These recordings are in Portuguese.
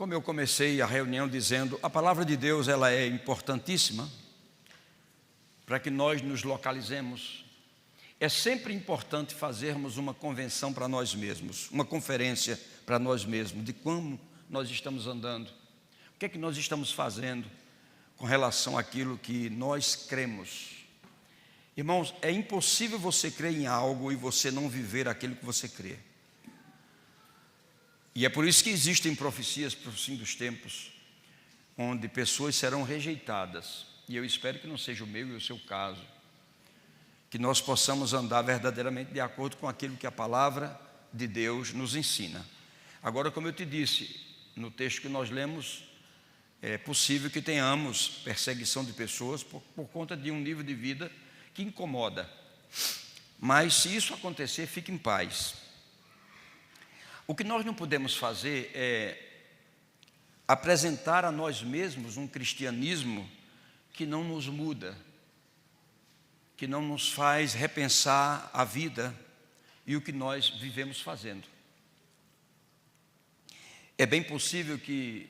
Como eu comecei a reunião dizendo, a palavra de Deus ela é importantíssima para que nós nos localizemos. É sempre importante fazermos uma convenção para nós mesmos, uma conferência para nós mesmos, de como nós estamos andando, o que é que nós estamos fazendo com relação àquilo que nós cremos. Irmãos, é impossível você crer em algo e você não viver aquilo que você crê. E é por isso que existem profecias para o fim dos tempos, onde pessoas serão rejeitadas. E eu espero que não seja o meu e o seu caso. Que nós possamos andar verdadeiramente de acordo com aquilo que a palavra de Deus nos ensina. Agora, como eu te disse, no texto que nós lemos, é possível que tenhamos perseguição de pessoas por conta de um nível de vida que incomoda. Mas se isso acontecer, fique em paz. O que nós não podemos fazer é apresentar a nós mesmos um cristianismo que não nos muda, que não nos faz repensar a vida e o que nós vivemos fazendo. É bem possível que,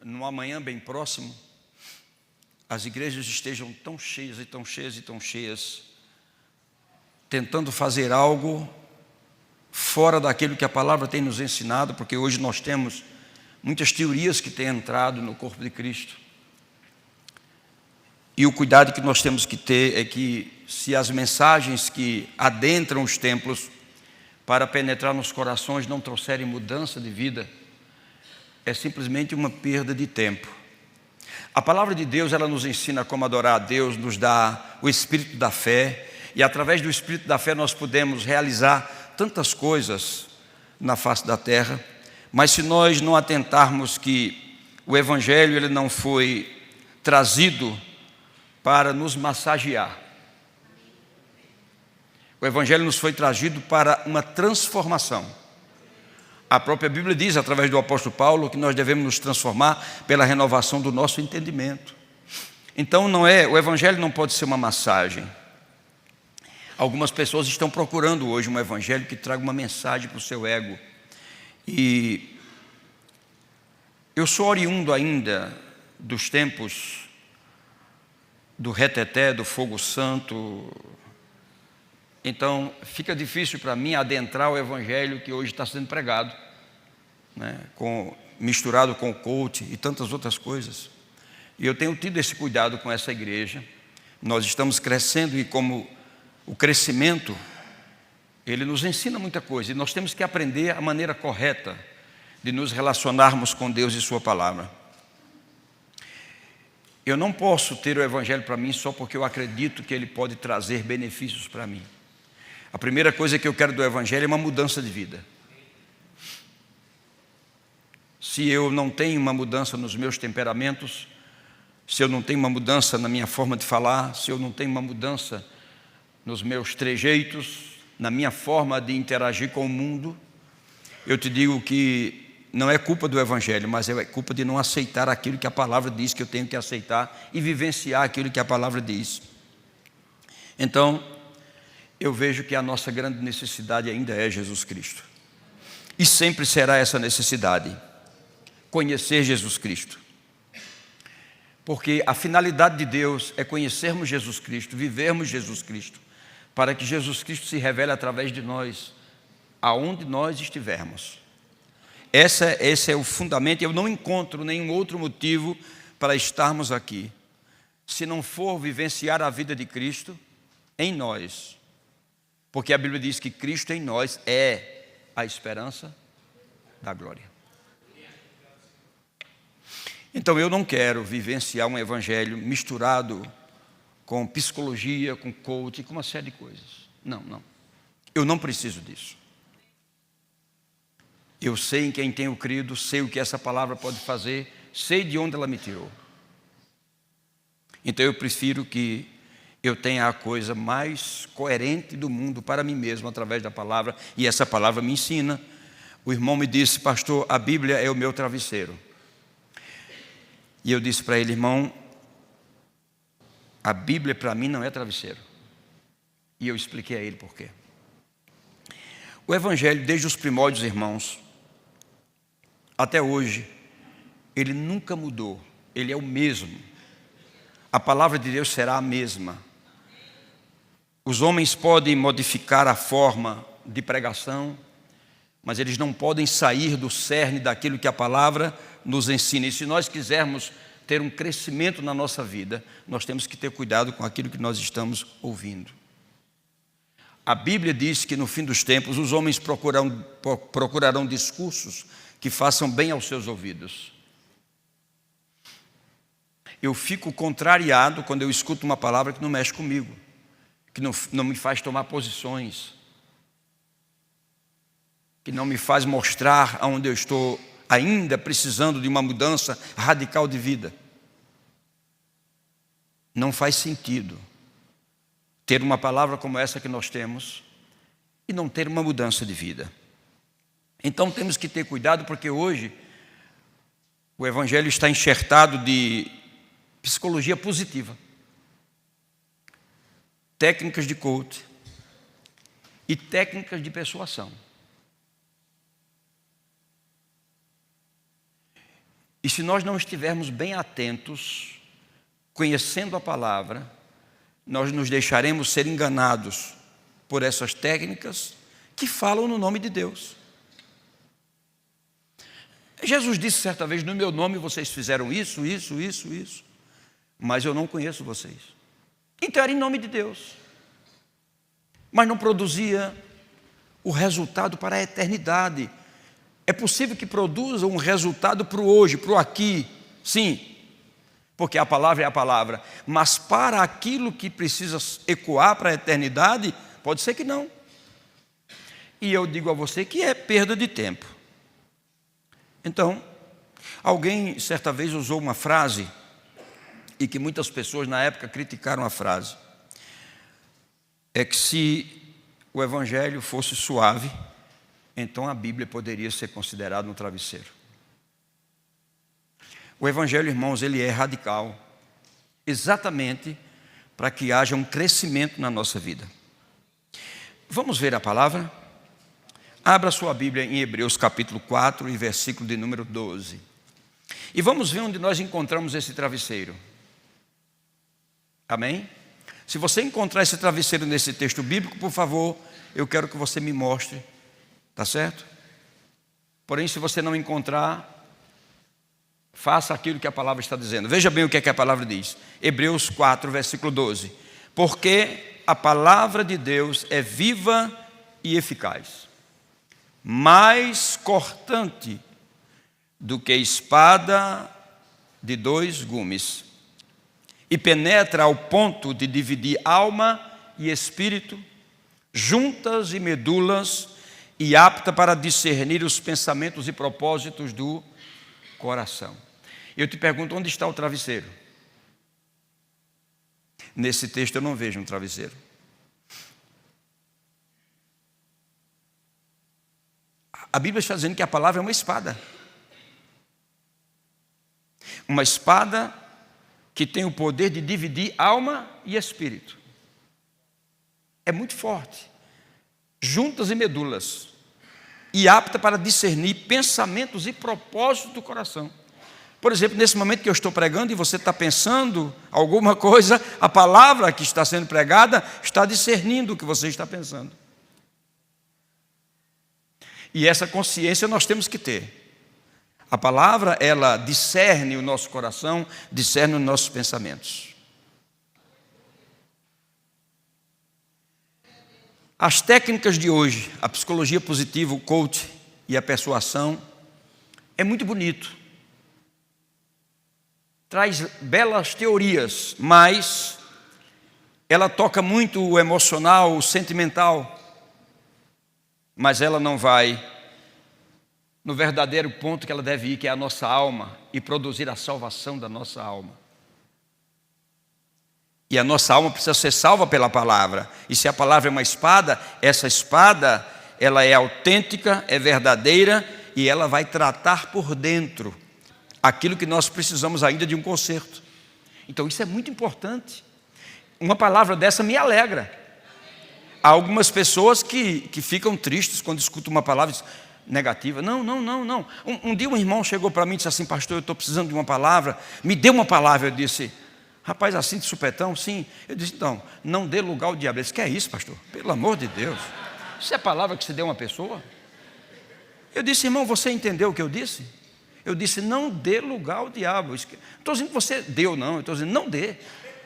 num amanhã bem próximo, as igrejas estejam tão cheias e tão cheias e tão cheias, tentando fazer algo fora daquilo que a palavra tem nos ensinado, porque hoje nós temos muitas teorias que têm entrado no corpo de Cristo. E o cuidado que nós temos que ter é que, se as mensagens que adentram os templos para penetrar nos corações não trouxerem mudança de vida, é simplesmente uma perda de tempo. A palavra de Deus, ela nos ensina como adorar a Deus, nos dá o espírito da fé, e através do espírito da fé nós podemos realizar tantas coisas na face da terra. Mas se nós não atentarmos que o Evangelho ele não foi trazido para nos massagear, o Evangelho nos foi trazido para uma transformação. A própria Bíblia diz, através do apóstolo Paulo, que nós devemos nos transformar pela renovação do nosso entendimento. Então o Evangelho não pode ser uma massagem. Algumas pessoas estão procurando hoje um evangelho que traga uma mensagem para o seu ego. E eu sou oriundo ainda dos tempos do reteté, do fogo santo. Então fica difícil para mim adentrar o evangelho que hoje está sendo pregado, né, misturado com o coach e tantas outras coisas. E eu tenho tido esse cuidado com essa igreja. Nós estamos crescendo e como o crescimento, ele nos ensina muita coisa, e nós temos que aprender a maneira correta de nos relacionarmos com Deus e sua palavra. Eu não posso ter o evangelho para mim só porque eu acredito que ele pode trazer benefícios para mim. A primeira coisa que eu quero do evangelho é uma mudança de vida. Se eu não tenho uma mudança nos meus temperamentos, se eu não tenho uma mudança na minha forma de falar, se eu não tenho uma mudança nos meus trejeitos, na minha forma de interagir com o mundo, eu te digo que não é culpa do evangelho, mas é culpa de não aceitar aquilo que a palavra diz que eu tenho que aceitar e vivenciar aquilo que a palavra diz. Então, eu vejo que a nossa grande necessidade ainda é Jesus Cristo. E sempre será essa necessidade, conhecer Jesus Cristo. Porque a finalidade de Deus é conhecermos Jesus Cristo, vivermos Jesus Cristo, para que Jesus Cristo se revele através de nós, aonde nós estivermos. Esse é o fundamento. Eu não encontro nenhum outro motivo para estarmos aqui, se não for vivenciar a vida de Cristo em nós. Porque a Bíblia diz que Cristo em nós é a esperança da glória. Então eu não quero vivenciar um evangelho misturado com psicologia, com coaching, com uma série de coisas. Não. Eu não preciso disso. Eu sei em quem tenho crido, sei o que essa palavra pode fazer, sei de onde ela me tirou. Então eu prefiro que eu tenha a coisa mais coerente do mundo para mim mesmo, através da palavra, e essa palavra me ensina. O irmão me disse, pastor, a Bíblia é o meu travesseiro. E eu disse para ele, irmão, a Bíblia para mim não é travesseiro. E eu expliquei a ele por quê. O Evangelho, desde os primórdios, irmãos, até hoje, ele nunca mudou, ele é o mesmo. A palavra de Deus será a mesma. Os homens podem modificar a forma de pregação, mas eles não podem sair do cerne daquilo que a palavra nos ensina. E se nós quisermos ter um crescimento na nossa vida, nós temos que ter cuidado com aquilo que nós estamos ouvindo. A Bíblia diz que no fim dos tempos os homens procurarão discursos que façam bem aos seus ouvidos. Eu fico contrariado quando eu escuto uma palavra que não mexe comigo, que não me faz tomar posições, que não me faz mostrar aonde eu estou ainda precisando de uma mudança radical de vida. Não faz sentido ter uma palavra como essa que nós temos e não ter uma mudança de vida. Então temos que ter cuidado, porque hoje o Evangelho está enxertado de psicologia positiva, técnicas de coaching e técnicas de persuasão. E se nós não estivermos bem atentos, conhecendo a palavra, nós nos deixaremos ser enganados por essas técnicas que falam no nome de Deus. Jesus disse certa vez: no meu nome vocês fizeram isso, mas eu não conheço vocês. Então era em nome de Deus, mas não produzia o resultado para a eternidade. É possível que produza um resultado para o hoje, para o aqui, sim, porque a palavra é a palavra, mas para aquilo que precisa ecoar para a eternidade, pode ser que não. E eu digo a você que é perda de tempo. Então, alguém certa vez usou uma frase, e que muitas pessoas na época criticaram a frase, é que se o Evangelho fosse suave, então a Bíblia poderia ser considerada um travesseiro. O Evangelho, irmãos, ele é radical, exatamente para que haja um crescimento na nossa vida. Vamos ver a palavra? Abra sua Bíblia em Hebreus capítulo 4 e versículo de número 12. E vamos ver onde nós encontramos esse travesseiro. Amém? Se você encontrar esse travesseiro nesse texto bíblico, por favor, eu quero que você me mostre. Tá certo? Porém, se você não encontrar, faça aquilo que a palavra está dizendo. Veja bem o que é que a palavra diz. Hebreus 4, versículo 12. Porque a palavra de Deus é viva e eficaz, mais cortante do que espada de dois gumes, e penetra ao ponto de dividir alma e espírito, juntas e medulas, e apta para discernir os pensamentos e propósitos do coração. Eu te pergunto, onde está o travesseiro? Nesse texto eu não vejo um travesseiro. A Bíblia está dizendo que a palavra é uma espada. Uma espada que tem o poder de dividir alma e espírito. É muito forte. Juntas e medulas, e apta para discernir pensamentos e propósitos do coração. Por exemplo, nesse momento que eu estou pregando e você está pensando alguma coisa, a palavra que está sendo pregada está discernindo o que você está pensando. E essa consciência nós temos que ter. A palavra, ela discerne o nosso coração, discerne os nossos pensamentos. As técnicas de hoje, a psicologia positiva, o coaching e a persuasão, é muito bonito. Traz belas teorias, mas ela toca muito o emocional, o sentimental, mas ela não vai no verdadeiro ponto que ela deve ir, que é a nossa alma, e produzir a salvação da nossa alma. E a nossa alma precisa ser salva pela palavra. E se a palavra é uma espada, essa espada, ela é autêntica, é verdadeira, e ela vai tratar por dentro aquilo que nós precisamos ainda de um conserto. Então isso é muito importante. Uma palavra dessa me alegra. Há algumas pessoas que ficam tristes quando escutam uma palavra e dizem: negativa. Não. Um dia um irmão chegou para mim e disse assim: pastor, eu estou precisando de uma palavra, me dê uma palavra. Eu disse: rapaz, assim de supetão? Sim. Eu disse: então, não dê lugar ao diabo. Ele disse: que é isso, pastor? Pelo amor de Deus, isso é palavra que se deu a uma pessoa? Eu disse: irmão, você entendeu o que eu disse? Eu disse: não dê lugar ao diabo. Não estou dizendo que você deu, não. Eu estou dizendo: não dê.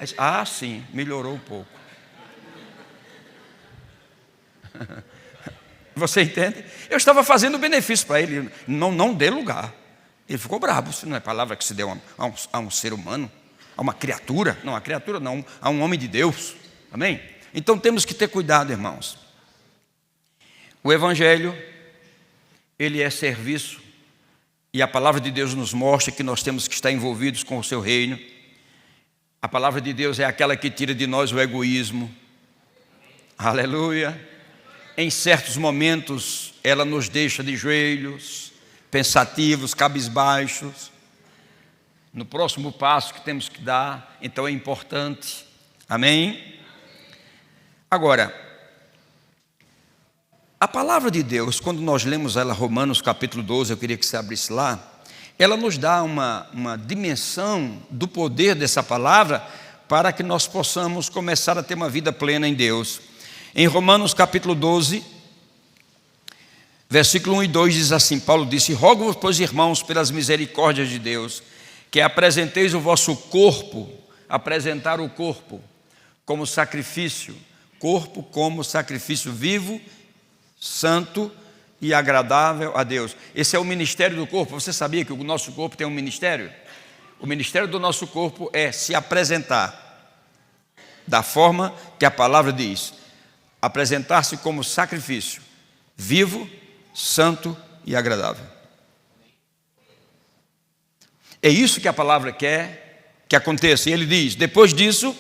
Disse: ah, sim, melhorou um pouco. Você entende? Eu estava fazendo benefício para ele. Não dê lugar. Ele ficou bravo. Isso não é palavra que se deu a um ser humano, a uma criatura. Não, a criatura não, a um homem de Deus. Amém? Então temos que ter cuidado, irmãos. O Evangelho, ele é serviço. E a palavra de Deus nos mostra que nós temos que estar envolvidos com o seu reino. A palavra de Deus é aquela que tira de nós o egoísmo. Aleluia. Em certos momentos, ela nos deixa de joelhos, pensativos, cabisbaixos. No próximo passo que temos que dar, então é importante. Amém? Agora, a palavra de Deus, quando nós lemos ela, Romanos capítulo 12, eu queria que você abrisse lá, ela nos dá uma dimensão do poder dessa palavra para que nós possamos começar a ter uma vida plena em Deus. Em Romanos capítulo 12, versículo 1 e 2 diz assim: Paulo disse: rogo-vos, pois, irmãos, pelas misericórdias de Deus, que apresenteis o vosso corpo, apresentar o corpo como sacrifício, corpo como sacrifício vivo, santo e agradável a Deus. Esse é o ministério do corpo. Você sabia que o nosso corpo tem um ministério? O ministério do nosso corpo é se apresentar da forma que a palavra diz. Apresentar-se como sacrifício vivo, santo e agradável. É isso que a palavra quer que aconteça. E ele diz: depois disso,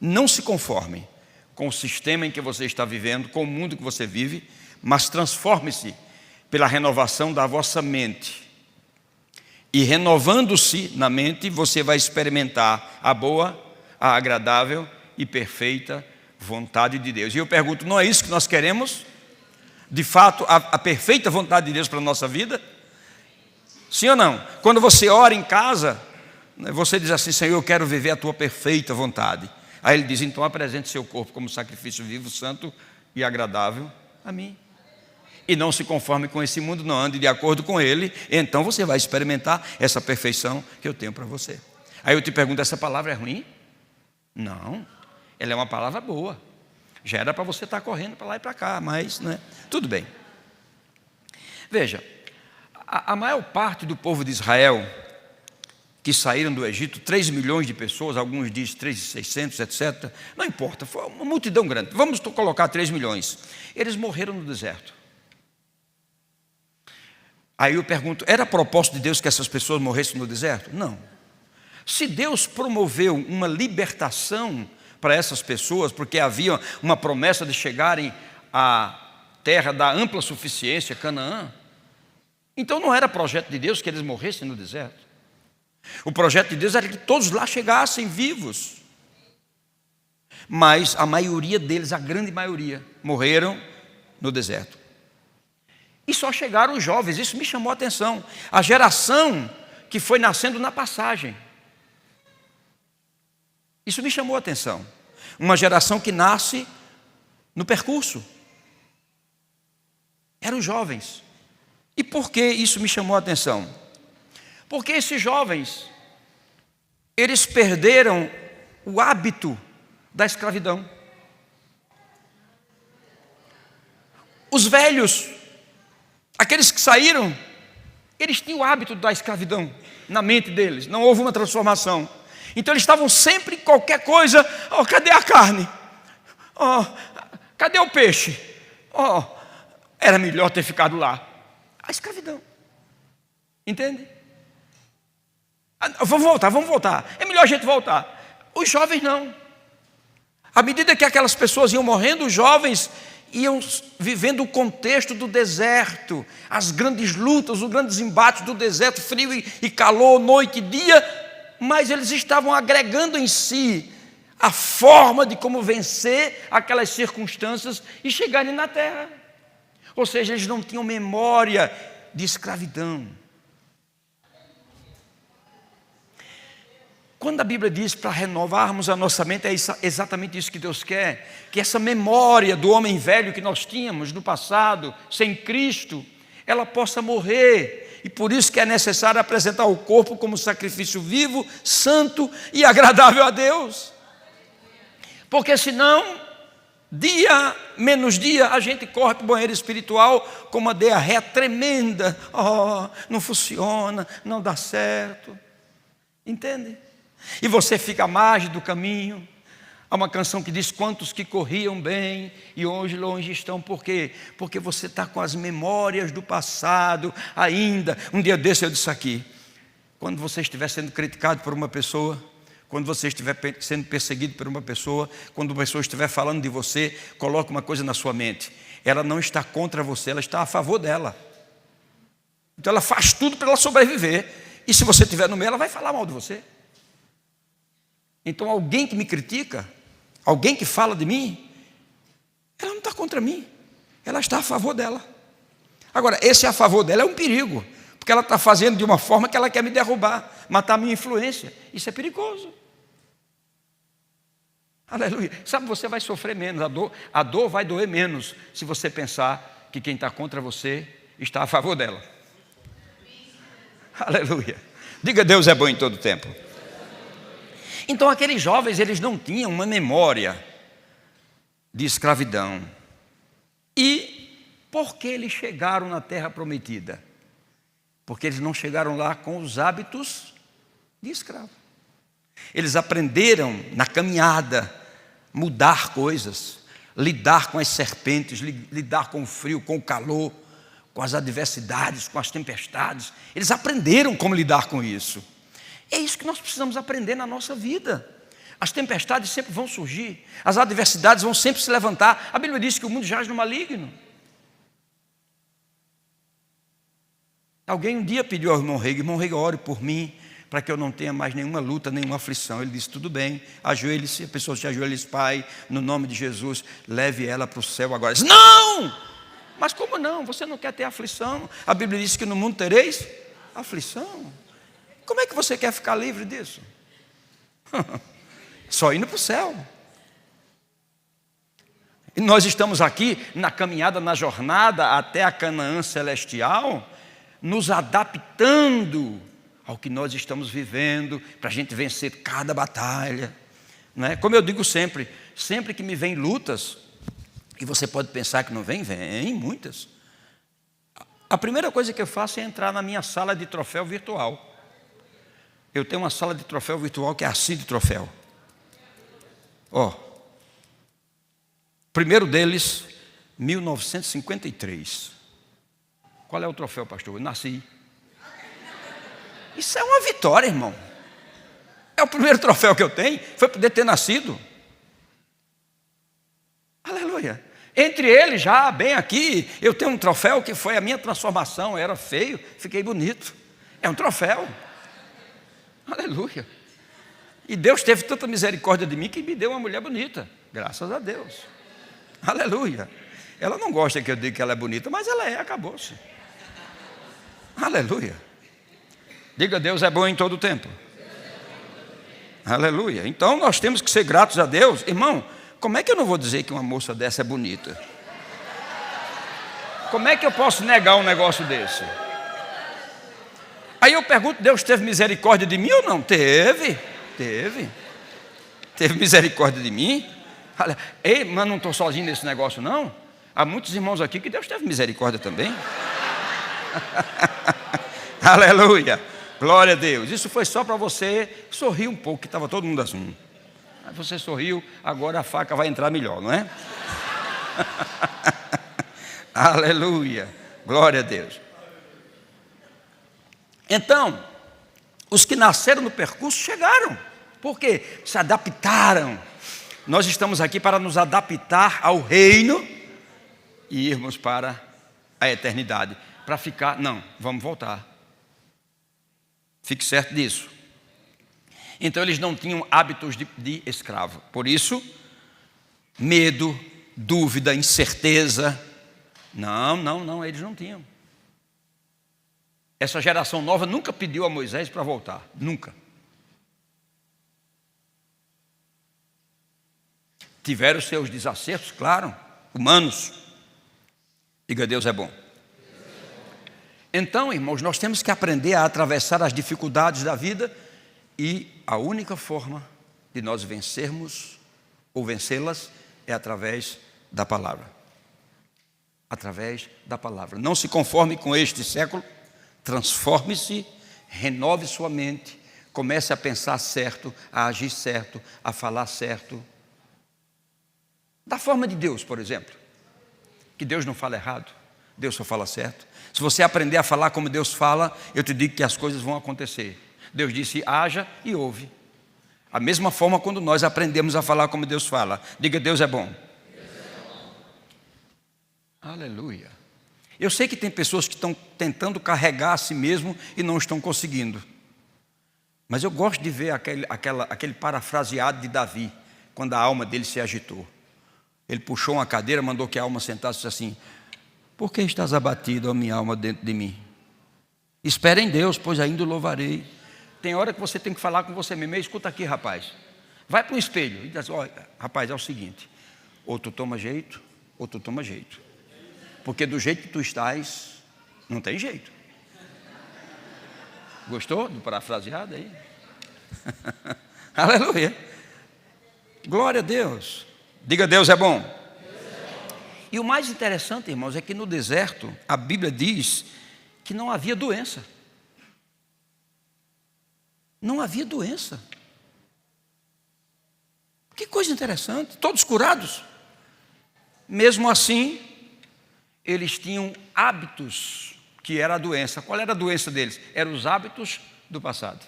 não se conforme com o sistema em que você está vivendo, com o mundo que você vive, mas transforme-se pela renovação da vossa mente. E renovando-se na mente, você vai experimentar a boa, a agradável e perfeita vontade de Deus. E eu pergunto: não é isso que nós queremos? De fato, a perfeita vontade de Deus para a nossa vida? Sim ou não? Quando você ora em casa, você diz assim: Senhor, eu quero viver a tua perfeita vontade. Aí ele diz: então apresente seu corpo como sacrifício vivo, santo e agradável a mim. E não se conforme com esse mundo, não ande de acordo com ele. Então você vai experimentar essa perfeição que eu tenho para você. Aí eu te pergunto: essa palavra é ruim? Não. Ela é uma palavra boa. Já era para você estar correndo para lá e para cá, mas né, tudo bem. Veja, a maior parte do povo de Israel que saíram do Egito, 3 milhões de pessoas, alguns dizem 3.600, etc. Não importa, foi uma multidão grande. Vamos colocar 3 milhões. Eles morreram no deserto. Aí eu pergunto: era propósito de Deus que essas pessoas morressem no deserto? Não. Se Deus promoveu uma libertação para essas pessoas, porque havia uma promessa de chegarem à terra da ampla suficiência, Canaã, então não era projeto de Deus que eles morressem no deserto. O projeto de Deus era que todos lá chegassem vivos. Mas a maioria deles, a grande maioria, morreram no deserto. E só chegaram os jovens. Isso me chamou a atenção. A geração que foi nascendo na passagem. Isso me chamou a atenção. Uma geração que nasce no percurso. Eram os jovens. E por que isso me chamou a atenção? Porque esses jovens, eles perderam o hábito da escravidão. Os velhos, aqueles que saíram, eles tinham o hábito da escravidão na mente deles. Não houve uma transformação. Então eles estavam sempre em qualquer coisa: oh, cadê a carne? Oh, cadê o peixe? Oh, era melhor ter ficado lá. A escravidão. Entende? Vamos voltar. É melhor a gente voltar. Os jovens não. À medida que aquelas pessoas iam morrendo, os jovens iam vivendo o contexto do deserto, as grandes lutas, os grandes embates do deserto, frio e calor, noite e dia, mas eles estavam agregando em si a forma de como vencer aquelas circunstâncias e chegarem na terra. Ou seja, eles não tinham memória de escravidão. Quando a Bíblia diz para renovarmos a nossa mente, é exatamente isso que Deus quer. Que essa memória do homem velho que nós tínhamos no passado, sem Cristo, ela possa morrer. E por isso que é necessário apresentar o corpo como sacrifício vivo, santo e agradável a Deus. Porque senão, dia menos dia, a gente corre para o banheiro espiritual com uma diarreia tremenda. Oh, não funciona, não dá certo. Entende? E você fica à margem do caminho. Há uma canção que diz: quantos que corriam bem e hoje longe estão. Por quê? Porque você está com as memórias do passado ainda. Um dia desse eu disse aqui: quando você estiver sendo criticado por uma pessoa, quando você estiver sendo perseguido por uma pessoa, quando uma pessoa estiver falando de você, coloque uma coisa na sua mente: ela não está contra você, ela está a favor dela. Então ela faz tudo para ela sobreviver. E se você estiver no meio, ela vai falar mal de você. Então alguém que me critica, alguém que fala de mim, ela não está contra mim, ela está a favor dela. Agora, esse a favor dela é um perigo, porque ela está fazendo de uma forma que ela quer me derrubar, matar a minha influência. Isso é perigoso. Aleluia. Sabe, você vai sofrer menos, a dor vai doer menos, se você pensar que quem está contra você está a favor dela. Aleluia. Diga: Deus é bom em todo tempo. Então aqueles jovens, eles não tinham uma memória de escravidão. E por que eles chegaram na terra prometida? Porque eles não chegaram lá com os hábitos de escravo. Eles aprenderam na caminhada mudar coisas, lidar com as serpentes, lidar com o frio, com o calor, com as adversidades, com as tempestades. Eles aprenderam como lidar com isso. É isso que nós precisamos aprender na nossa vida. As tempestades sempre vão surgir, as adversidades vão sempre se levantar. A Bíblia diz que o mundo jaz no maligno. Alguém um dia pediu ao irmão Rei, ore por mim, para que eu não tenha mais nenhuma luta, nenhuma aflição. Ele disse: tudo bem, ajoelhe-se. A pessoa se ajoelha e diz: Pai, no nome de Jesus, leve ela para o céu agora. Ele diz: não! Mas como não? Você não quer ter aflição? A Bíblia diz que no mundo tereis aflição. Como é que você quer ficar livre disso? Só indo para o céu. E nós estamos aqui na caminhada, na jornada até a Canaã celestial, nos adaptando ao que nós estamos vivendo, para a gente vencer cada batalha, não é? Como eu digo sempre que me vem lutas, e você pode pensar que não vem muitas. A primeira coisa que eu faço é entrar na minha sala de troféu virtual. Eu tenho uma sala de troféu virtual que é assim de troféu. Primeiro deles, 1953. Qual é o troféu, pastor? Eu nasci. Isso é uma vitória, irmão. É o primeiro troféu que eu tenho, foi poder ter nascido. Aleluia. Entre eles, já bem aqui, eu tenho um troféu que foi a minha transformação. Eu era feio, fiquei bonito. É um troféu. Aleluia. E Deus teve tanta misericórdia de mim que me deu uma mulher bonita. Graças a Deus. Aleluia. Ela não gosta que eu diga que ela é bonita, mas ela é, acabou-se. Aleluia. Diga: Deus é bom em todo o tempo. Aleluia. Então nós temos que ser gratos a Deus. Irmão, como é que eu não vou dizer que uma moça dessa é bonita? Como é que eu posso negar um negócio desse? Aí eu pergunto: Deus teve misericórdia de mim ou não? Teve misericórdia de mim. Ei, mas não estou sozinho nesse negócio não. Há muitos irmãos aqui que Deus teve misericórdia também. Aleluia, glória a Deus. Isso foi só para você sorrir um pouco, que estava todo mundo assim. Aí você sorriu, agora a faca vai entrar melhor, não é? Aleluia, glória a Deus. Então, os que nasceram no percurso chegaram. Por quê? Se adaptaram. Nós estamos aqui para nos adaptar ao reino e irmos para a eternidade. Para ficar, não, vamos voltar. Fique certo disso. Então eles não tinham hábitos de escravo. Por isso, medo, dúvida, incerteza, Não, eles não tinham. Essa geração nova nunca pediu a Moisés para voltar, nunca. Tiveram seus desacertos, claro, humanos. Diga, Deus é bom. Então, irmãos, nós temos que aprender a atravessar as dificuldades da vida e a única forma de nós vencermos ou vencê-las é através da palavra. Através da palavra. Não se conforme com este século, transforme-se, renove sua mente, comece a pensar certo, a agir certo, a falar certo. Da forma de Deus, por exemplo. Que Deus não fala errado, Deus só fala certo. Se você aprender a falar como Deus fala, eu te digo que as coisas vão acontecer. Deus disse, haja e ouve. A mesma forma quando nós aprendemos a falar como Deus fala. Diga, Deus é bom. Deus é bom. Aleluia. Eu sei que tem pessoas que estão tentando carregar a si mesmo e não estão conseguindo. Mas eu gosto de ver aquele parafraseado de Davi, quando a alma dele se agitou. Ele puxou uma cadeira, mandou que a alma sentasse e disse assim, por que estás abatido, ó minha alma, dentro de mim? Espera em Deus, pois ainda o louvarei. Tem hora que você tem que falar com você mesmo. Escuta aqui, rapaz. Vai para um espelho e diz, olha, rapaz, é o seguinte, ou tu toma jeito, ou tu toma jeito. Porque do jeito que tu estás, não tem jeito. Gostou do parafraseado aí? Aleluia. Glória a Deus. Diga, Deus é bom. E o mais interessante, irmãos, é que no deserto, a Bíblia diz que não havia doença. Não havia doença. Que coisa interessante. Todos curados. Mesmo assim, eles tinham hábitos que era a doença. Qual era a doença deles? Eram os hábitos do passado.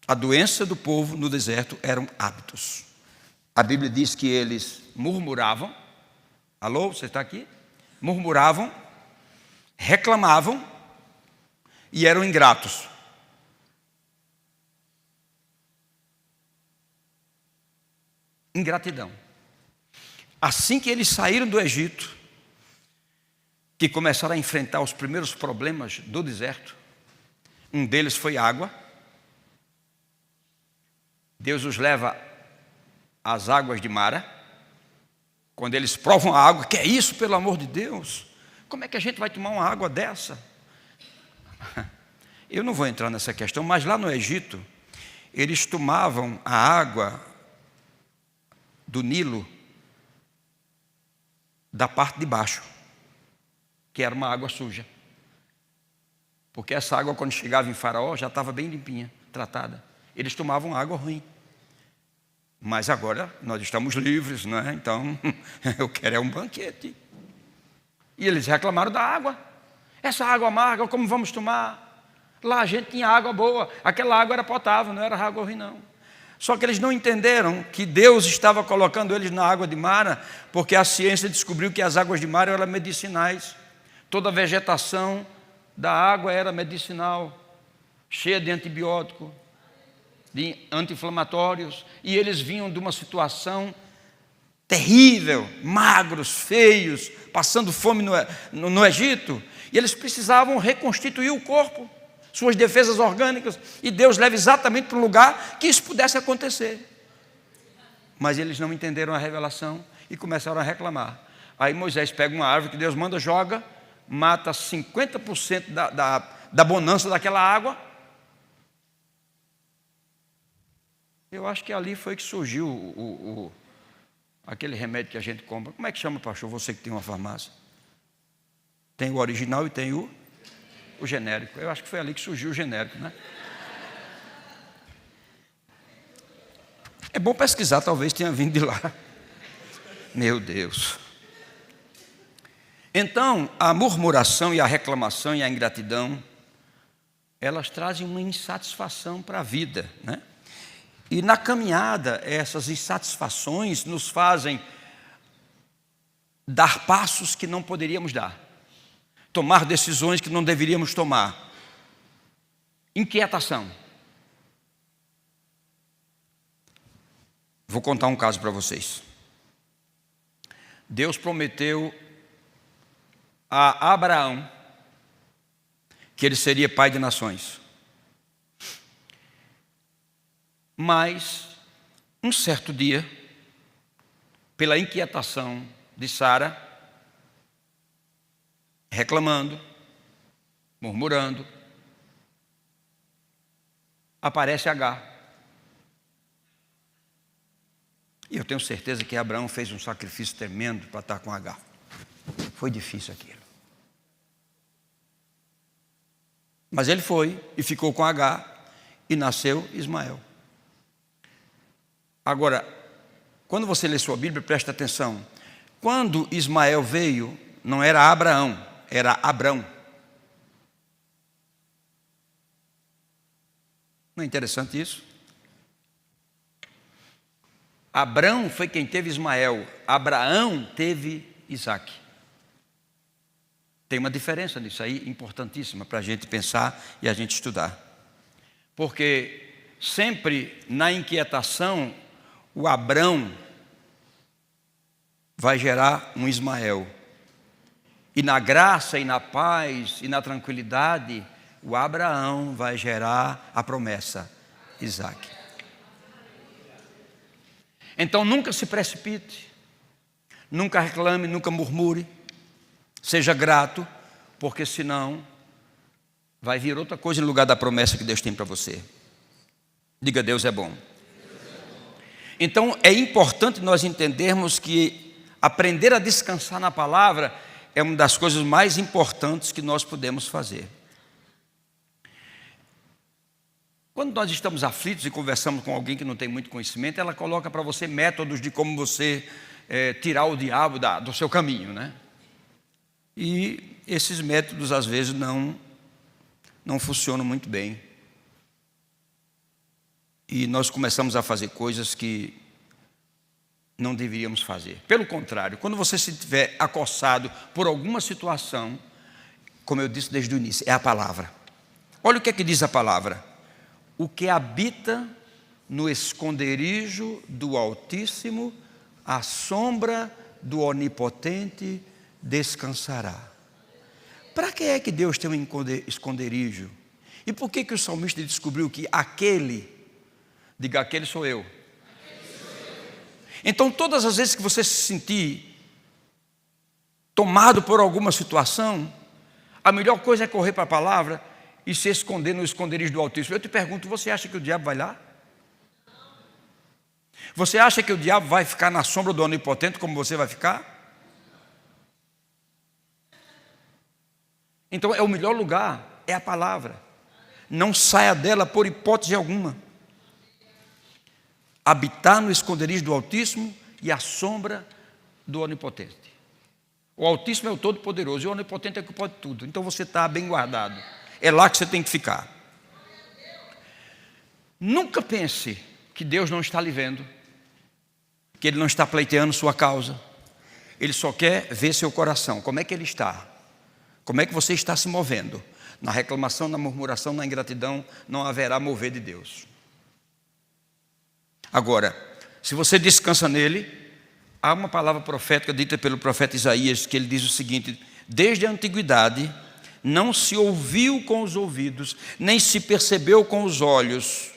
A doença do povo no deserto eram hábitos. A Bíblia diz que eles murmuravam. Alô, você está aqui? Murmuravam, reclamavam e eram ingratos. Ingratidão. Assim que eles saíram do Egito, que começaram a enfrentar os primeiros problemas do deserto, um deles foi água. Deus os leva às águas de Mara. Quando eles provam a água, que é isso, pelo amor de Deus? Como é que a gente vai tomar uma água dessa? Eu não vou entrar nessa questão, mas lá no Egito, eles tomavam a água do Nilo da parte de baixo, que era uma água suja. Porque essa água, quando chegava em Faraó, já estava bem limpinha, tratada. Eles tomavam água ruim. Mas agora nós estamos livres, não é? Então, eu quero é um banquete. E eles reclamaram da água. Essa água amarga, como vamos tomar? Lá a gente tinha água boa, aquela água era potável, não era água ruim não. Só que eles não entenderam que Deus estava colocando eles na água de Mara, porque a ciência descobriu que as águas de Mara eram medicinais. Toda a vegetação da água era medicinal, cheia de antibiótico, de anti-inflamatórios, e eles vinham de uma situação terrível, magros, feios, passando fome no Egito, e eles precisavam reconstituir o corpo, suas defesas orgânicas, e Deus leva exatamente para um lugar que isso pudesse acontecer. Mas eles não entenderam a revelação e começaram a reclamar. Aí Moisés pega uma árvore que Deus manda, joga, mata 50% da bonança daquela água. Eu acho que ali foi que surgiu aquele remédio que a gente compra. Como é que chama, pastor? Você que tem uma farmácia. Tem o original e tem o genérico. Eu acho que foi ali que surgiu o genérico, né? É bom pesquisar, talvez tenha vindo de lá. Meu Deus. Então, a murmuração e a reclamação e a ingratidão, elas trazem uma insatisfação para a vida, né? E na caminhada, essas insatisfações nos fazem dar passos que não poderíamos dar, tomar decisões que não deveríamos tomar. Inquietação. Vou contar um caso para vocês. Deus prometeu a Abraão que ele seria pai de nações. Mas, um certo dia, pela inquietação de Sara, reclamando, murmurando, aparece Agar. E eu tenho certeza que Abraão fez um sacrifício tremendo para estar com Agar. Foi difícil aquilo. Mas ele foi e ficou com Agar e nasceu Ismael. Agora, quando você lê sua Bíblia, presta atenção. Quando Ismael veio, não era Abraão, era Abrão. Não é interessante isso? Abrão foi quem teve Ismael, Abraão teve Isaque. Tem uma diferença nisso aí, importantíssima para a gente pensar e a gente estudar. Porque sempre na inquietação, o Abrão vai gerar um Ismael. E na graça e na paz e na tranquilidade, o Abraão vai gerar a promessa, Isaque. Então nunca se precipite, nunca reclame, nunca murmure, seja grato, porque senão vai vir outra coisa no lugar da promessa que Deus tem para você. Diga, Deus é bom. Então é importante nós entendermos que aprender a descansar na palavra é uma das coisas mais importantes que nós podemos fazer. Quando nós estamos aflitos e conversamos com alguém que não tem muito conhecimento, ela coloca para você métodos de como você tirar o diabo do seu caminho, né? E esses métodos às vezes não funcionam muito bem. E nós começamos a fazer coisas que não deveríamos fazer. Pelo contrário, quando você se tiver acossado por alguma situação, como eu disse desde o início, é a palavra. Olha o que é que diz a palavra. O que habita no esconderijo do Altíssimo, à sombra do Onipotente descansará. Para que é que Deus tem um esconderijo? E por que o salmista descobriu que aquele, diga, aquele sou eu. Então todas as vezes que você se sentir tomado por alguma situação, a melhor coisa é correr para a palavra e se esconder no esconderijo do Altíssimo. Eu te pergunto, você acha que o diabo vai lá? Você acha que o diabo vai ficar na sombra do Onipotente como você vai ficar? Então é o melhor lugar, é a palavra. Não saia dela por hipótese alguma. Habitar no esconderijo do Altíssimo e a sombra do Onipotente. O Altíssimo é o Todo-Poderoso e o Onipotente é o que pode tudo. Então você está bem guardado. É lá que você tem que ficar. Nunca pense que Deus não está lhe vendo, que Ele não está pleiteando sua causa. Ele só quer ver seu coração. Como é que ele está? Como é que você está se movendo? Na reclamação, na murmuração, na ingratidão, não haverá mover de Deus. Agora, se você descansa nele, há uma palavra profética dita pelo profeta Isaías, que ele diz o seguinte: desde a antiguidade não se ouviu com os ouvidos, nem se percebeu com os olhos,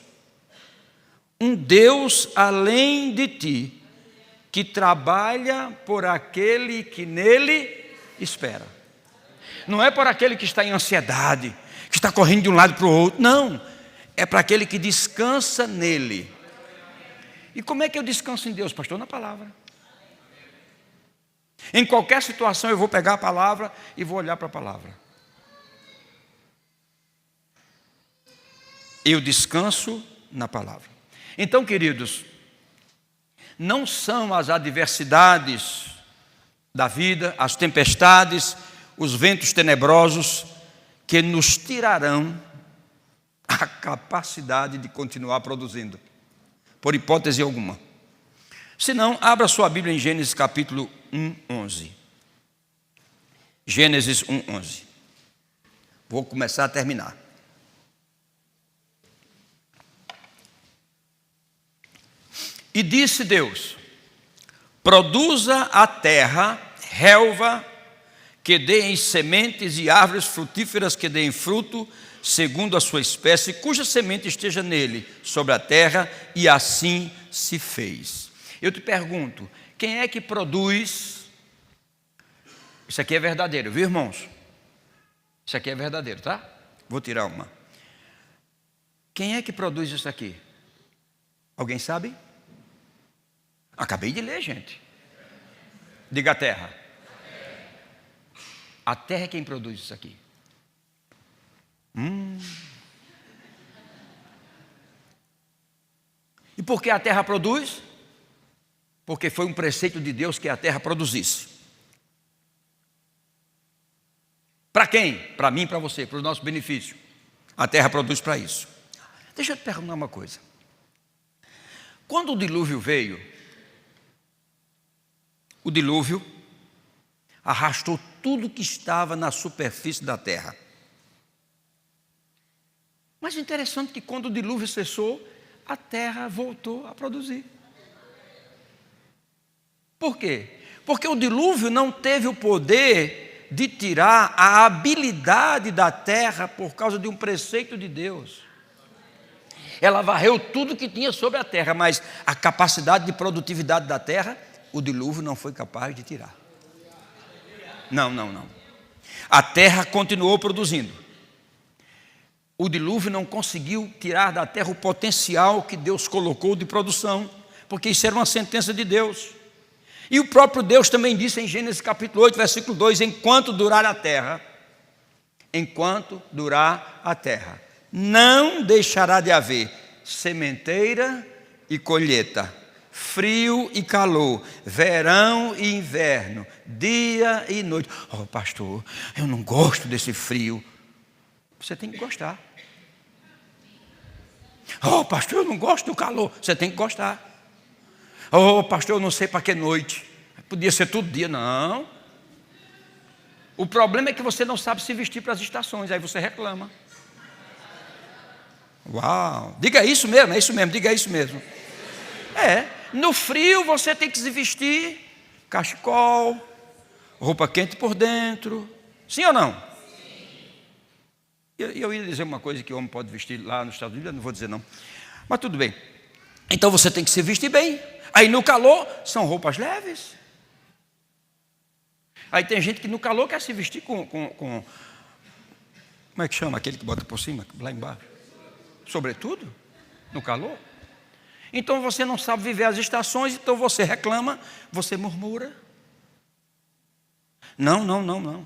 um Deus além de ti, que trabalha por aquele que nele espera. Não é por aquele que está em ansiedade, que está correndo de um lado para o outro, não, é para aquele que descansa nele. E como é que eu descanso em Deus, pastor? Na palavra. Em qualquer situação eu vou pegar a palavra e vou olhar para a palavra. Eu descanso na palavra. Então, queridos, não são as adversidades da vida, as tempestades, os ventos tenebrosos que nos tirarão a capacidade de continuar produzindo, por hipótese alguma. Se não, abra sua Bíblia em Gênesis capítulo 1:11. Gênesis 1:11. Vou começar a terminar. E disse Deus: produza a terra relva, que deem sementes, e árvores frutíferas que deem fruto, segundo a sua espécie, cuja semente esteja nele, sobre a terra, e assim se fez. Eu te pergunto, quem é que produz? Isso aqui é verdadeiro, viu, irmãos? Isso aqui é verdadeiro, tá? Vou tirar uma. Quem é que produz isso aqui? Alguém sabe? Acabei de ler, gente. Diga a terra. A terra é quem produz isso aqui. E por que a terra produz? Porque foi um preceito de Deus que a terra produzisse. Para quem? Para mim e para você, para o nosso benefício. A terra produz para isso. Deixa eu te perguntar uma coisa. Quando o dilúvio veio, o dilúvio arrastou tudo que estava na superfície da terra. Mas interessante que quando o dilúvio cessou, a terra voltou a produzir. Por quê? Porque o dilúvio não teve o poder de tirar a habilidade da terra por causa de um preceito de Deus. Ela varreu tudo que tinha sobre a terra, mas a capacidade de produtividade da terra, o dilúvio não foi capaz de tirar. Não. A terra continuou produzindo. O dilúvio não conseguiu tirar da terra o potencial que Deus colocou de produção, porque isso era uma sentença de Deus. E o próprio Deus também disse em Gênesis capítulo 8, versículo 2, enquanto durar a terra, não deixará de haver sementeira e colheita, frio e calor, verão e inverno, dia e noite. Oh, pastor, eu não gosto desse frio. Você tem que gostar. Oh, pastor, eu não gosto do calor. Você tem que gostar. Oh, pastor, eu não sei para que noite. Podia ser todo dia. Não. O problema é que você não sabe se vestir para as estações. Aí você reclama. Uau. Diga isso mesmo, é isso mesmo. Diga isso mesmo. No frio você tem que se vestir cachecol, roupa quente por dentro. Sim ou não? Eu ia dizer uma coisa que o homem pode vestir lá nos Estados Unidos, eu não vou dizer não. Mas tudo bem. Então você tem que se vestir bem. Aí no calor são roupas leves. Aí tem gente que no calor quer se vestir com como é que chama? Aquele que bota por cima, lá embaixo. Sobretudo, no calor. Então você não sabe viver as estações, então você reclama, você murmura. Não.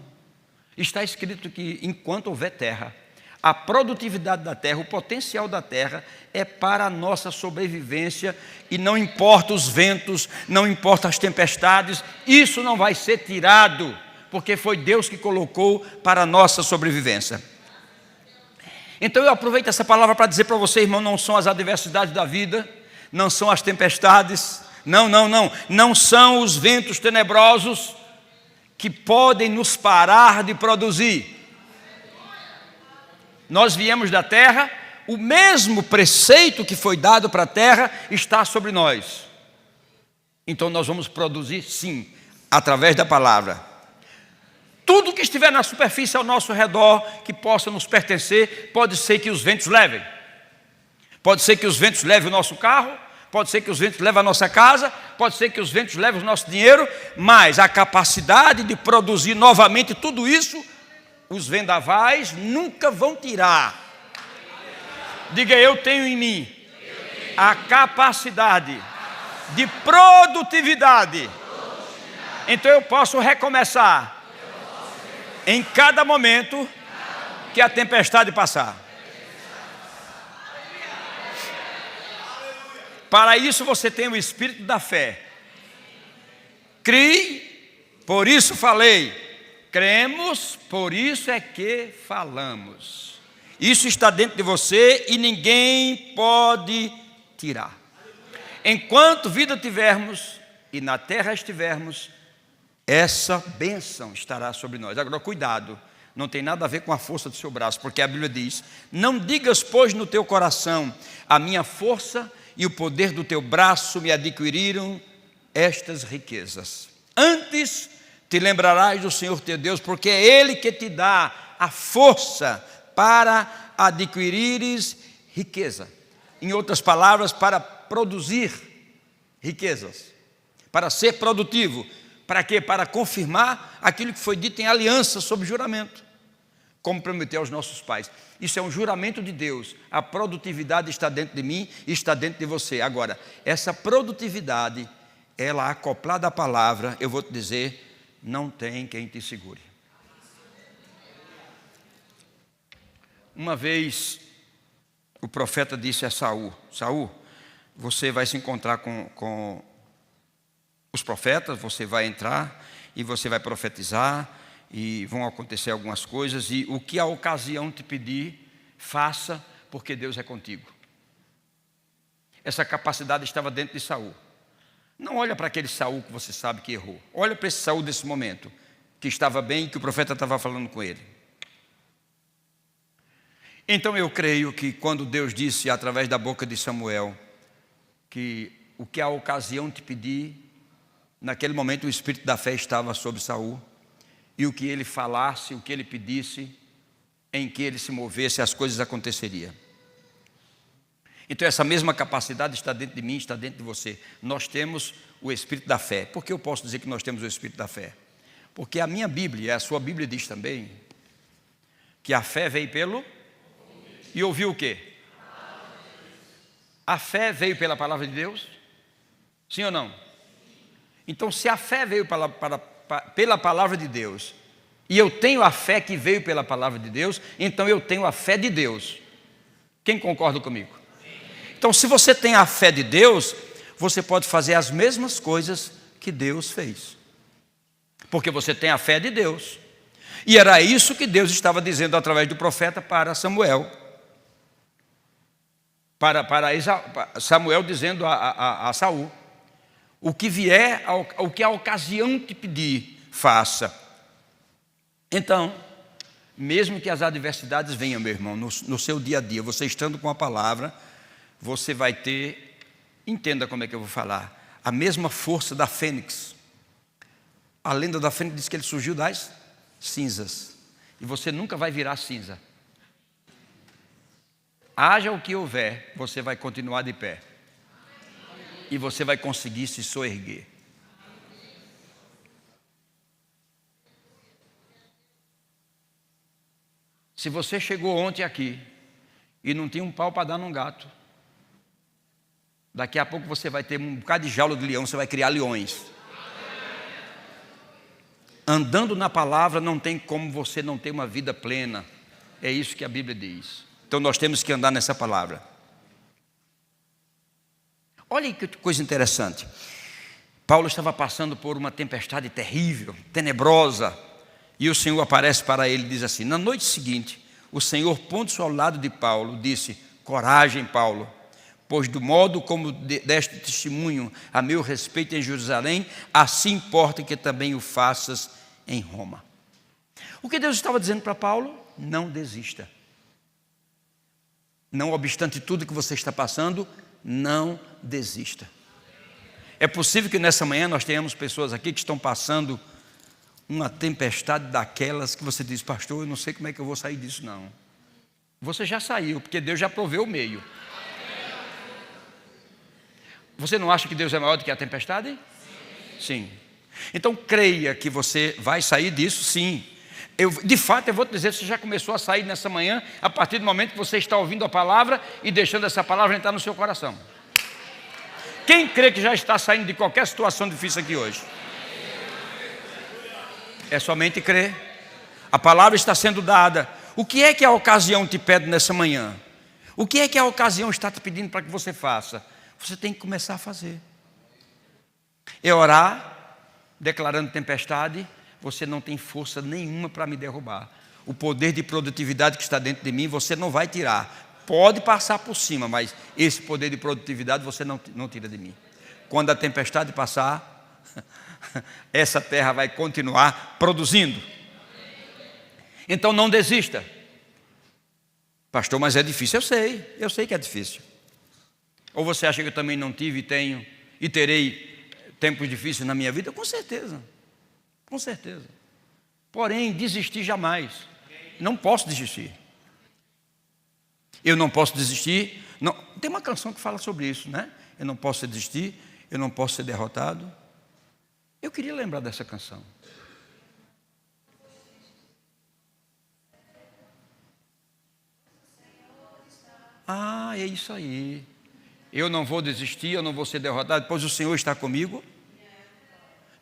Está escrito que enquanto houver terra, a produtividade da terra, o potencial da terra é para a nossa sobrevivência, e não importa os ventos, não importa as tempestades, isso não vai ser tirado, porque foi Deus que colocou para a nossa sobrevivência. Então eu aproveito essa palavra para dizer para você, irmão, não são as adversidades da vida, não são as tempestades, não são os ventos tenebrosos que podem nos parar de produzir. Nós viemos da terra, o mesmo preceito que foi dado para a terra está sobre nós. Então nós vamos produzir sim, através da palavra. Tudo que estiver na superfície ao nosso redor, que possa nos pertencer, pode ser que os ventos levem. Pode ser que os ventos levem o nosso carro, pode ser que os ventos levem a nossa casa, pode ser que os ventos levem o nosso dinheiro, mas a capacidade de produzir novamente tudo isso, os vendavais nunca vão tirar. Diga, eu tenho em mim a capacidade de produtividade. Então eu posso recomeçar em cada momento que a tempestade passar. Para isso você tem o espírito da fé. Crie, por isso falei. Cremos, por isso é que falamos. Isso está dentro de você e ninguém pode tirar. Enquanto vida tivermos e na terra estivermos, essa bênção estará sobre nós. Agora, cuidado, não tem nada a ver com a força do seu braço, porque a Bíblia diz, não digas, pois, no teu coração, a minha força e o poder do teu braço me adquiriram estas riquezas. Antes te lembrarás do Senhor teu Deus, porque é Ele que te dá a força para adquirires riqueza. Em outras palavras, para produzir riquezas, para ser produtivo. Para quê? Para confirmar aquilo que foi dito em aliança sob juramento, como prometeu aos nossos pais. Isso é um juramento de Deus. A produtividade está dentro de mim e está dentro de você. Agora, essa produtividade, ela acoplada à palavra, eu vou te dizer, não tem quem te segure. Uma vez, o profeta disse a Saul: Saul, você vai se encontrar com os profetas, você vai entrar e você vai profetizar, e vão acontecer algumas coisas, e o que a ocasião te pedir, faça, porque Deus é contigo. Essa capacidade estava dentro de Saul. Não olha para aquele Saul que você sabe que errou. Olha para esse Saul desse momento, que estava bem e que o profeta estava falando com ele. Então eu creio que quando Deus disse através da boca de Samuel que o que a ocasião te pedir, naquele momento o espírito da fé estava sobre Saul, e o que ele falasse, o que ele pedisse, em que ele se movesse, as coisas aconteceriam. Então essa mesma capacidade está dentro de mim, está dentro de você. Nós temos o espírito da fé. Por que eu posso dizer que nós temos o espírito da fé? Porque a minha Bíblia, a sua Bíblia diz também que a fé veio pelo... E ouviu o quê? A fé veio pela palavra de Deus? Sim ou não? Então se a fé veio pela palavra de Deus, e eu tenho a fé que veio pela palavra de Deus, então eu tenho a fé de Deus. Quem concorda comigo? Então, se você tem a fé de Deus, você pode fazer as mesmas coisas que Deus fez, porque você tem a fé de Deus. E era isso que Deus estava dizendo através do profeta para Samuel. Para Samuel dizendo a Saul: o que vier, o que a ocasião te pedir, faça. Então, mesmo que as adversidades venham, meu irmão, no seu dia a dia, você estando com a palavra, você vai ter, entenda como é que eu vou falar, a mesma força da fênix. A lenda da fênix diz que ele surgiu das cinzas, e você nunca vai virar cinza. Haja o que houver, você vai continuar de pé, e você vai conseguir se soerguer. Se você chegou ontem aqui e não tinha um pau para dar num gato, daqui a pouco você vai ter um bocado de jaula de leão, você vai criar leões. Andando na palavra não tem como você não ter uma vida plena. É isso que a Bíblia diz. Então nós temos que andar nessa palavra. Olha que coisa interessante. Paulo estava passando por uma tempestade terrível, tenebrosa, e o Senhor aparece para ele e diz assim: na noite seguinte, o Senhor, pondo-se ao lado de Paulo, disse: coragem, Paulo, pois do modo como deste testemunho a meu respeito em Jerusalém, assim importa que também o faças em Roma. O que Deus estava dizendo para Paulo? Não desista. Não obstante tudo que você está passando, não desista. É possível que nessa manhã nós tenhamos pessoas aqui que estão passando uma tempestade daquelas que você diz: pastor, eu não sei como é que eu vou sair disso não. Você já saiu, porque Deus já proveu o meio. Você não acha que Deus é maior do que a tempestade? Sim. Então creia que você vai sair disso, sim. De fato, eu vou te dizer, você já começou a sair nessa manhã, a partir do momento que você está ouvindo a palavra e deixando essa palavra entrar no seu coração. Quem crê que já está saindo de qualquer situação difícil aqui hoje? É somente crer. A palavra está sendo dada. O que é que a ocasião te pede nessa manhã? O que é que a ocasião está te pedindo para que você faça? Você tem que começar a fazer. É orar, declarando tempestade. Você não tem força nenhuma para me derrubar. O poder de produtividade que está dentro de mim, você não vai tirar. Pode passar por cima, mas esse poder de produtividade você não tira de mim. Quando a tempestade passar, essa terra vai continuar produzindo. Então não desista. Pastor, mas é difícil. Eu sei que é difícil. Ou você acha que eu também não tive, tenho e terei tempos difíceis na minha vida? Com certeza, com certeza. Porém, desistir jamais. Não posso desistir. Eu não posso desistir. Não. Tem uma canção que fala sobre isso, né? Eu não posso desistir, eu não posso ser derrotado. Eu queria lembrar dessa canção. Ah, é isso aí. Eu não vou desistir, eu não vou ser derrotado, pois o Senhor está comigo.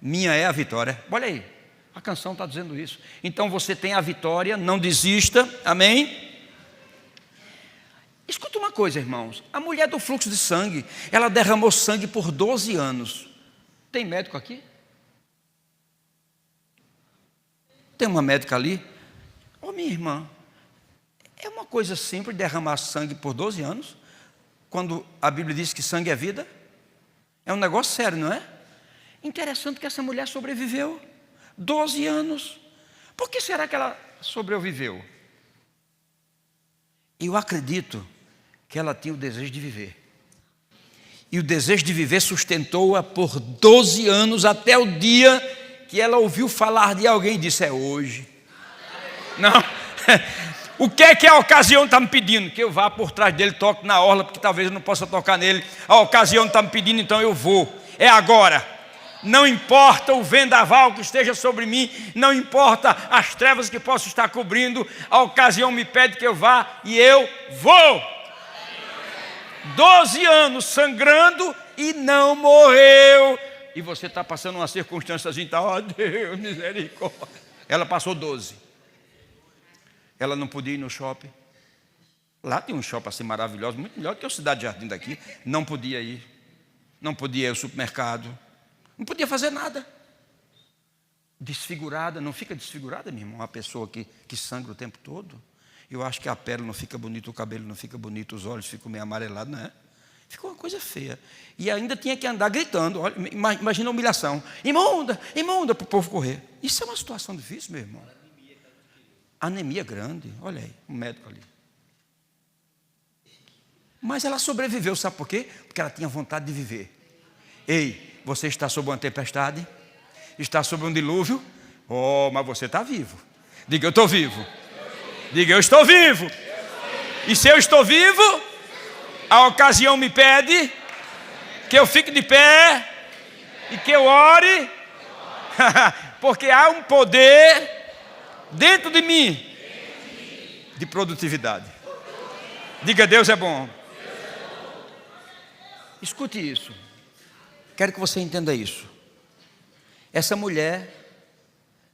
Minha é a vitória. Olha aí, a canção está dizendo isso. Então você tem a vitória, não desista, amém? Escuta uma coisa, irmãos. A mulher do fluxo de sangue, ela derramou sangue por 12 anos. Tem médico aqui? Tem uma médica ali? Ô, minha irmã, é uma coisa simples derramar sangue por 12 anos, quando a Bíblia diz que sangue é vida? É um negócio sério, não é? Interessante que essa mulher sobreviveu 12 anos. Por que será que ela sobreviveu? Eu acredito que ela tinha o desejo de viver. E o desejo de viver sustentou-a por 12 anos, até o dia que ela ouviu falar de alguém e disse: é hoje. Não. O que é que a ocasião está me pedindo? Que eu vá por trás dele, toque na orla, porque talvez eu não possa tocar nele. A ocasião está me pedindo, então eu vou. É agora. Não importa o vendaval que esteja sobre mim, não importa as trevas que possam estar cobrindo, a ocasião me pede que eu vá e eu vou. 12 anos sangrando e não morreu. E você está passando uma circunstância assim, tá, ó Deus, misericórdia. Ela passou 12. Ela não podia ir no shopping. Lá tem um shopping assim maravilhoso, muito melhor que o Cidade Jardim daqui. Não podia ir. Não podia ir ao supermercado. Não podia fazer nada. Desfigurada, não fica desfigurada, meu irmão? Uma pessoa que sangra o tempo todo. Eu acho que a pele não fica bonita, o cabelo não fica bonito, os olhos ficam meio amarelados, não é? Ficou uma coisa feia. E ainda tinha que andar gritando. Olha, imagina a humilhação. Imunda, imunda, para o povo correr. Isso é uma situação difícil, meu irmão. Anemia grande. Olha aí, um médico ali. Mas ela sobreviveu, sabe por quê? Porque ela tinha vontade de viver. Ei, você está sob uma tempestade? Está sob um dilúvio? Oh, mas você está vivo. Diga, eu estou vivo. Diga, eu estou vivo. E se eu estou vivo, a ocasião me pede que eu fique de pé e que eu ore, porque há um poder dentro de mim de produtividade. Diga, Deus é bom. Escute isso. Quero que você entenda isso. Essa mulher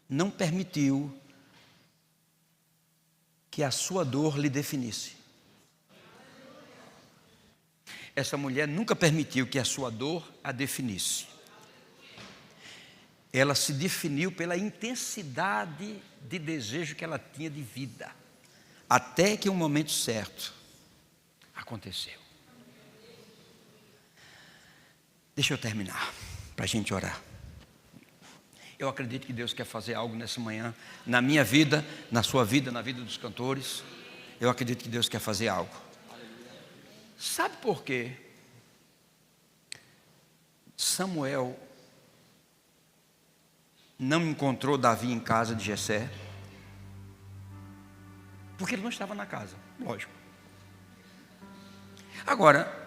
não permitiu que a sua dor lhe definisse. Essa mulher nunca permitiu que a sua dor a definisse. Ela se definiu pela intensidade de desejo que ela tinha de vida, até que o momento certo aconteceu. Deixa eu terminar, para a gente orar. Eu acredito que Deus quer fazer algo nessa manhã, na minha vida, na sua vida, na vida dos cantores. Eu acredito que Deus quer fazer algo. Sabe por quê? Samuel não encontrou Davi em casa de Jessé? Porque ele não estava na casa, lógico. Agora,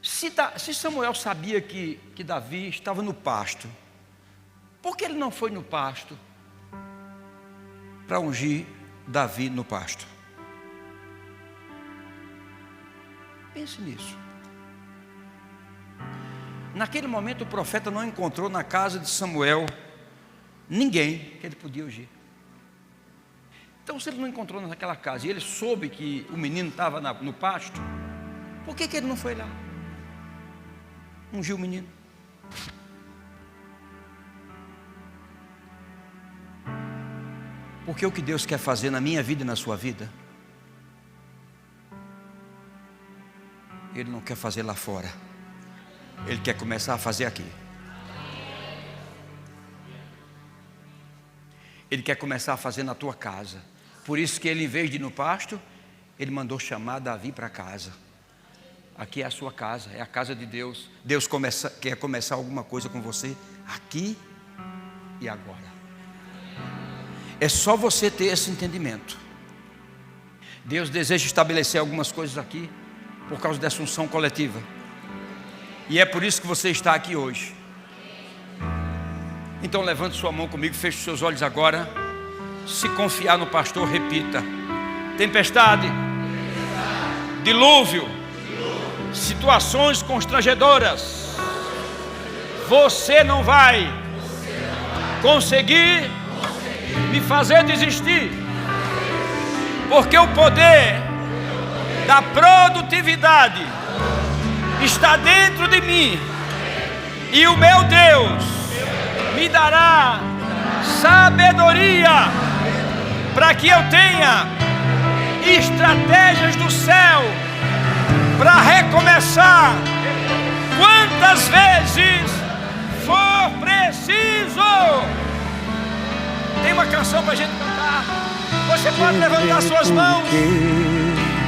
se Samuel sabia que Davi estava no pasto, por que ele não foi no pasto para ungir Davi no pasto? Pense nisso. Naquele momento o profeta não encontrou na casa de Samuel ninguém que ele podia ungir. Então, se ele não encontrou naquela casa e ele soube que o menino estava no pasto, por que ele não foi lá ungir o menino? Porque o que Deus quer fazer na minha vida e na sua vida, Ele não quer fazer lá fora. Ele quer começar a fazer aqui. Ele quer começar a fazer na tua casa. Por isso que ele, em vez de ir no pasto, ele mandou chamar Davi para casa. Aqui é a sua casa, é a casa de Deus. Deus quer começar alguma coisa com você aqui e agora. É só você ter esse entendimento. Deus deseja estabelecer algumas coisas aqui por causa dessa unção coletiva. E é por isso que você está aqui hoje. Então levante sua mão comigo, feche os seus olhos agora. Se confiar no pastor, repita: tempestade, dilúvio, situações constrangedoras, você não vai conseguir me fazer desistir, porque o poder da produtividade está dentro de mim, e o meu Deus me dará sabedoria para que eu tenha estratégias do céu para recomeçar quantas vezes for preciso. Tem uma canção para a gente cantar. Você pode levantar suas mãos